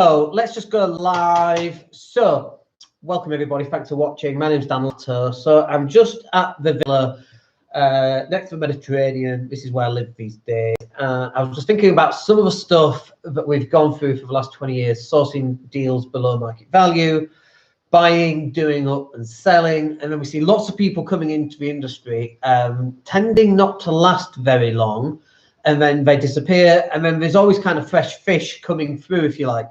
So let's just go live. So welcome everybody, thanks for watching. My name's Dan Latto. So I'm just at the villa next to the Mediterranean. This is where I live these days. I was just thinking about some of the stuff that we've gone through for the last 20 years, sourcing deals below market value, buying, doing up and selling. And then we see lots of people coming into the industry, tending not to last very long, and then they disappear. And then there's always kind of fresh fish coming through, if you like.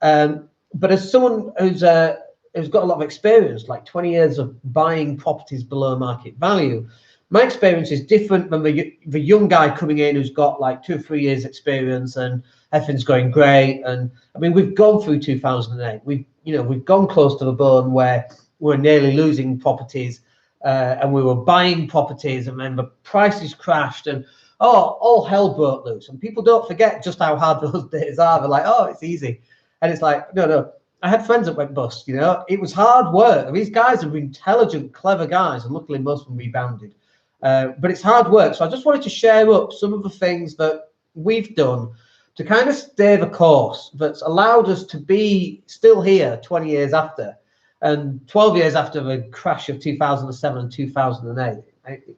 But as someone who's got a lot of experience, like 20 years of buying properties below market value, my experience is different than the young guy coming in who's got like 2 or 3 years experience and everything's going great. And I mean, we've gone through 2008. We've gone close to the bone where we're nearly losing properties, and we were buying properties, and then the prices crashed, and all hell broke loose. And people don't forget just how hard those days are. They're like, oh, it's easy. And it's like, no. I had friends that went bust, It was hard work. These guys are intelligent, clever guys, and luckily most of them rebounded. But it's hard work. So I just wanted to share up some of the things that we've done to kind of stay the course that's allowed us to be still here 20 years after, and 12 years after the crash of 2007 and 2008.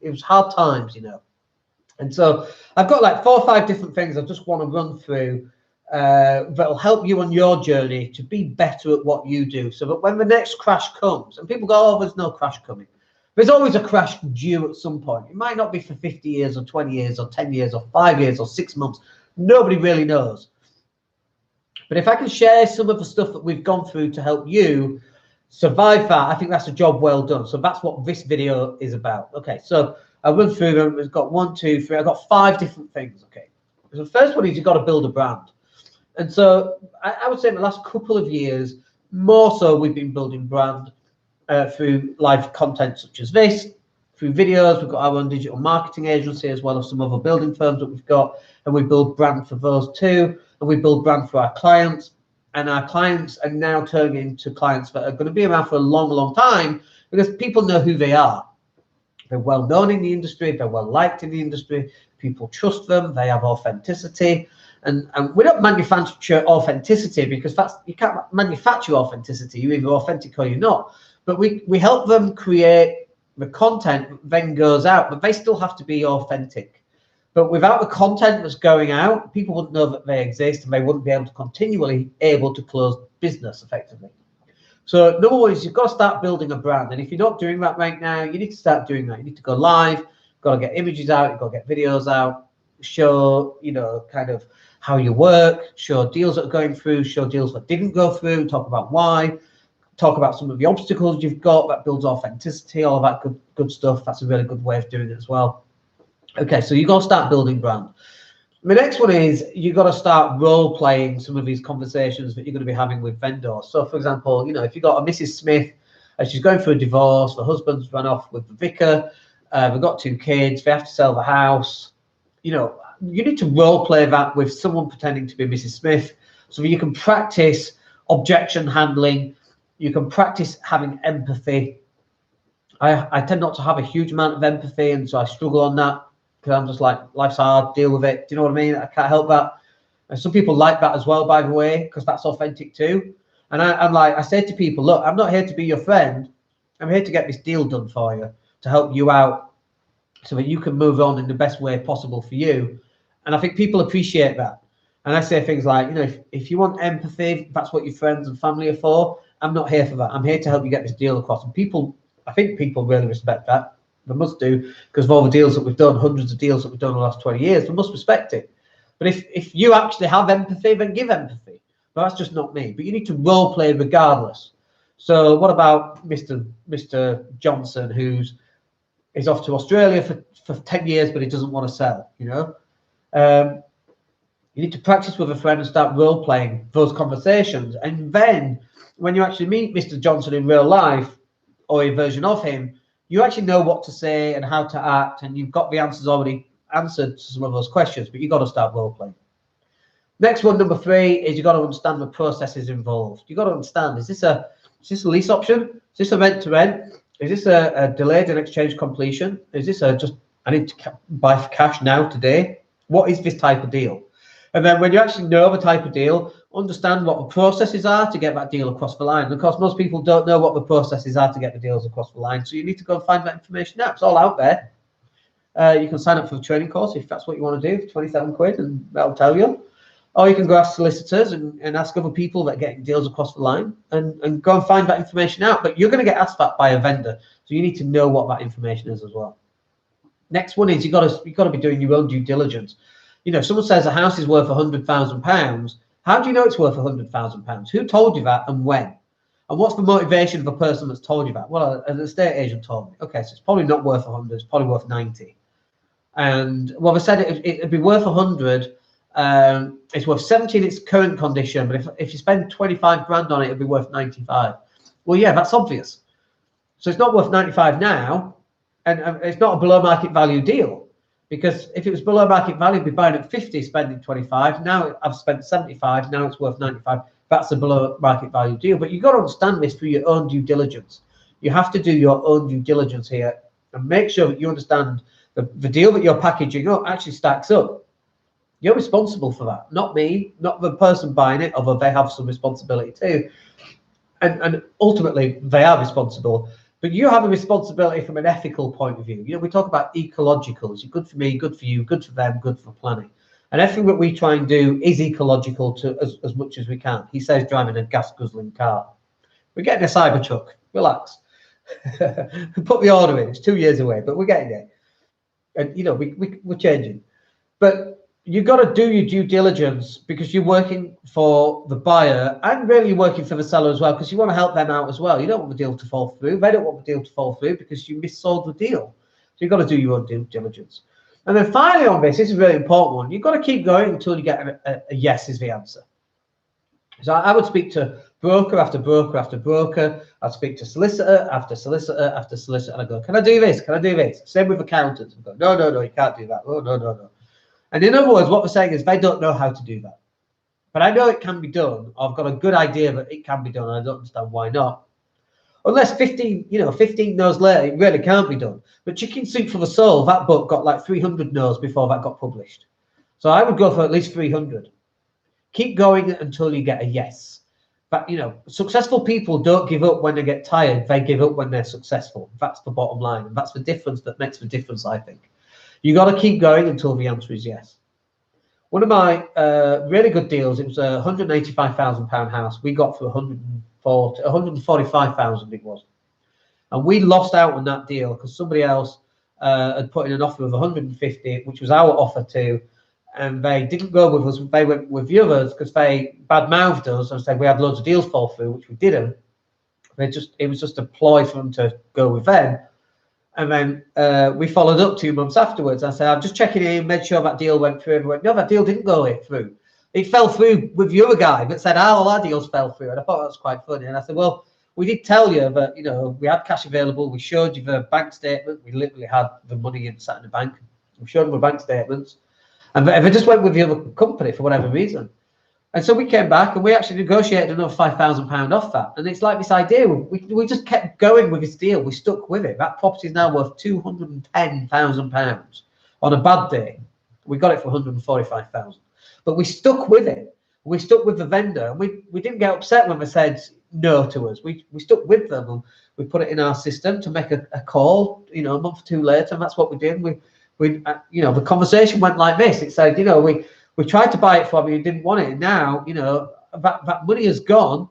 It was hard times, And so I've got like 4 or 5 different things I just want to run through that'll help you on your journey to be better at what you do, so that when the next crash comes, and people go, oh, there's no crash coming. There's always a crash due at some point. It might not be for 50 years or 20 years or 10 years or 5 years or 6 months. Nobody really knows. But if I can share some of the stuff that we've gone through to help you survive that, I think that's a job well done. So that's what this video is about. Okay, so I'll run through them. We've got 1, 2, 3. I've got 5 different things. Okay, so the first one is you've got to build a brand. And so I would say in the last couple of years, more so, we've been building brand through live content such as this, through videos. We've got our own digital marketing agency, as well as some other building firms that we've got, and we build brand for those too. And we build brand for our clients, and our clients are now turning into clients that are going to be around for a long, long time, because people know who they are. They're well known in the industry, they're well liked in the industry, people trust them, they have authenticity. And we don't manufacture authenticity, because you can't manufacture authenticity. You're either authentic or you're not. But we help them create the content that then goes out, but they still have to be authentic. But without the content that's going out, people wouldn't know that they exist, and they wouldn't be able to continually able to close business effectively. So number one is you've got to start building a brand. And if you're not doing that right now, you need to start doing that. You need to go live, you've got to get images out, you've got to get videos out, show, kind of how you work, show deals that are going through, show deals that didn't go through, talk about why, talk about some of the obstacles you've got. That builds authenticity, all of that good stuff. That's a really good way of doing it as well. Okay, so you've got to start building brand. The next one is you've got to start role playing some of these conversations that you're going to be having with vendors. So for example, if you've got a Mrs. Smith and she's going through a divorce, the husband's run off with the vicar, they've got 2 kids, they have to sell the house, you need to role play that with someone pretending to be Mrs. Smith, so that you can practice objection handling, you can practice having empathy. I tend not to have a huge amount of empathy, and so I struggle on that, because I'm just like, life's hard, deal with it. Do you know what I mean? I can't help that. And some people like that as well, by the way, because that's authentic too. And I say to people, look, I'm not here to be your friend. I'm here to get this deal done for you, to help you out, so that you can move on in the best way possible for you. And I think people appreciate that. And I say things like, if you want empathy, that's what your friends and family are for. I'm not here for that. I'm here to help you get this deal across. And I think people really respect that. They must do, because of all the deals that we've done, hundreds of deals that we've done in the last 20 years, they must respect it. But if you actually have empathy, then give empathy. But that's just not me. But you need to role play regardless. So what about Mr. Johnson, who's off to Australia for 10 years, but he doesn't want to sell, You need to practice with a friend and start role playing those conversations. And then when you actually meet Mr. Johnson in real life, or a version of him, you actually know what to say and how to act, and you've got the answers already answered to some of those questions, but you've got to start role playing. Next one, number 3, is you've got to understand the processes involved. You've got to understand, is this a lease option? Is this a rent to rent? Is this a delayed and exchange completion? Is this I need to buy for cash now, today? What is this type of deal? And then when you actually know the type of deal, understand what the processes are to get that deal across the line. And of course, most people don't know what the processes are to get the deals across the line. So you need to go and find that information out. It's all out there. You can sign up for a training course if that's what you want to do for 27 quid, and that'll tell you. Or you can go ask solicitors and ask other people that are getting deals across the line and go and find that information out. But you're going to get asked that by a vendor. So you need to know what that information is as well. Next one is you've got to be doing your own due diligence. You know, if someone says a house is worth £100,000, how do you know it's worth £100,000? Who told you that and when? And what's the motivation of a person that's told you that? Well, an estate agent told me. Okay, so it's probably not worth 100, it's probably worth 90. And well, they said it'd be worth 100. It's worth 70 in its current condition, but if you spend 25 grand on it, it'd be worth 95. Well, yeah, that's obvious. So it's not worth 95 now, and it's not a below market value deal. Because if it was below market value, I'd be buying at 50, spending 25. Now I've spent 75. Now it's worth 95. That's a below market value deal. But you've got to understand this through your own due diligence. You have to do your own due diligence here and make sure that you understand the deal that you're packaging up actually stacks up. You're responsible for that, not me, not the person buying it, although they have some responsibility too. And ultimately, they are responsible. But you have a responsibility from an ethical point of view. You know, we talk about ecological. It's good for me, good for you, good for them, good for planning. And everything that we try and do is ecological to as much as we can. He says driving a gas-guzzling car. We're getting a Cybertruck. Relax. Put the order in. It's 2 years away, but we're getting there. And, you know, we're changing. But you've got to do your due diligence because you're working for the buyer and really working for the seller as well, because you want to help them out as well. You don't want the deal to fall through. They don't want the deal to fall through because you missold the deal. So you've got to do your own due diligence. And then finally on this is a really important one. You've got to keep going until you get a yes is the answer. So I would speak to broker after broker after broker. I'd speak to solicitor after solicitor after solicitor. And I go, can I do this? Can I do this? Same with accountants. I go, no, you can't do that. Oh, no. And in other words, what we're saying is they don't know how to do that. But I know it can be done. I've got a good idea that it can be done. And I don't understand why not. Unless 15 no's later, it really can't be done. But Chicken Soup for the Soul, that book got like 300 no's before that got published. So I would go for at least 300. Keep going until you get a yes. But, you know, successful people don't give up when they get tired. They give up when they're successful. That's the bottom line. And that's the difference that makes the difference, I think. You got to keep going until the answer is yes. One of my really good deals, it was a £185,000 house. We got for 145,000 it was. And we lost out on that deal because somebody else had put in an offer of 150, which was our offer too. And they didn't go with us. They went with the others because they bad-mouthed us and said we had loads of deals fall through, which we didn't. It was just a ploy for them to go with them. And then we followed up 2 months afterwards. I said, I'm just checking in, made sure that deal went through. And we went, no, that deal didn't go through. It fell through with the other guy that said, all our deals fell through. And I thought that was quite funny. And I said, well, we did tell you that, you know, we had cash available. We showed you the bank statement. We literally had the money sat in the bank. We showed them the bank statements. And they just went with the other company for whatever reason. And so we came back and we actually negotiated another £5,000 off that. And it's like this idea, we just kept going with this deal. We stuck with it. That property is now worth £210,000 on a bad day. We got it for 145,000. But we stuck with it. We stuck with the vendor. And we didn't get upset when they said no to us. We stuck with them and we put it in our system to make a call, you know, a month or two later. And that's what we did. We you know, the conversation went like this. It said, you know, we tried to buy it for me, you didn't want it. And now, you know, that money is gone.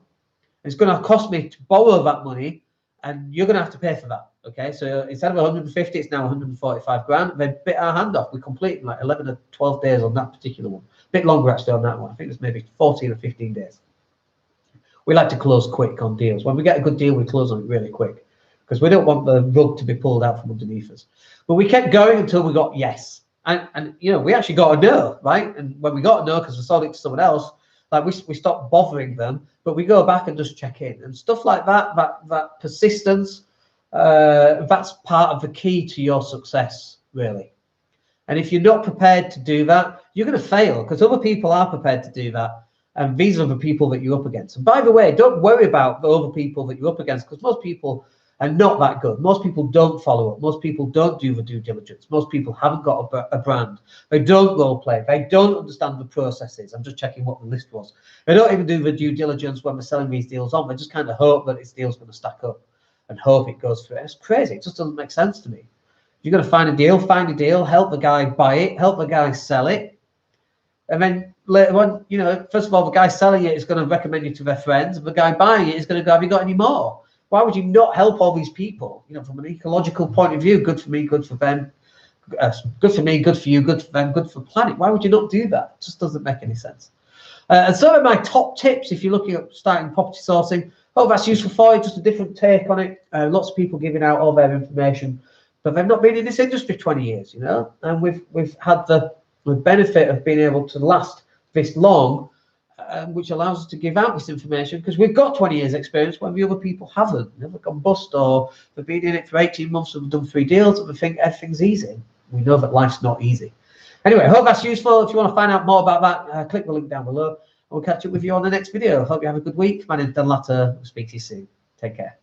It's going to cost me to borrow that money, and you're going to have to pay for that. Okay, so instead of 150, it's now 145 grand. They bit our hand off. We completed like 11 or 12 days on that particular one. A bit longer actually on that one. I think it's maybe 14 or 15 days. We like to close quick on deals. When we get a good deal, we close on it really quick because we don't want the rug to be pulled out from underneath us. But we kept going until we got yes. And you know, we actually got a no, right? And when we got a no because we sold it to someone else, like we stopped bothering them, but we go back and just check in and stuff like that. That persistence, that's part of the key to your success, really. And if you're not prepared to do that, you're going to fail because other people are prepared to do that. And these are the people that you're up against. And by the way, don't worry about the other people that you're up against because most people are not that good. Most people don't follow up. Most people don't do the due diligence. Most people haven't got a brand. They don't role play. They don't understand the processes. I'm just checking what the list was. They don't even do the due diligence when they're selling these deals on. They just kind of hope that this deal's going to stack up and hope it goes through. It's crazy. It just doesn't make sense to me. You're going to find a deal, help the guy buy it, help the guy sell it. And then later on, you know, first of all, the guy selling it is going to recommend you to their friends. And the guy buying it is going to go, have you got any more? Why would you not help all these people? You know, from an ecological point of view, good for me, good for them, good for me, good for you, good for them, good for the planet. Why would you not do that? It just doesn't make any sense. And some of my top tips, if you're looking at starting property sourcing, hope that's useful for you, just a different take on it. Lots of people giving out all their information, but they've not been in this industry 20 years, you know, and we've had the benefit of being able to last this long, which allows us to give out this information because we've got 20 years experience when the other people haven't, never gone bust, or they've been in it for 18 months and done 3 deals and they think everything's easy. We know that life's not easy. Anyway, I hope that's useful. If you want to find out more about that, click the link down below. We'll catch up with you on the next video. Hope you have a good week. My name's Dan Latto. I'll speak to you soon. Take care.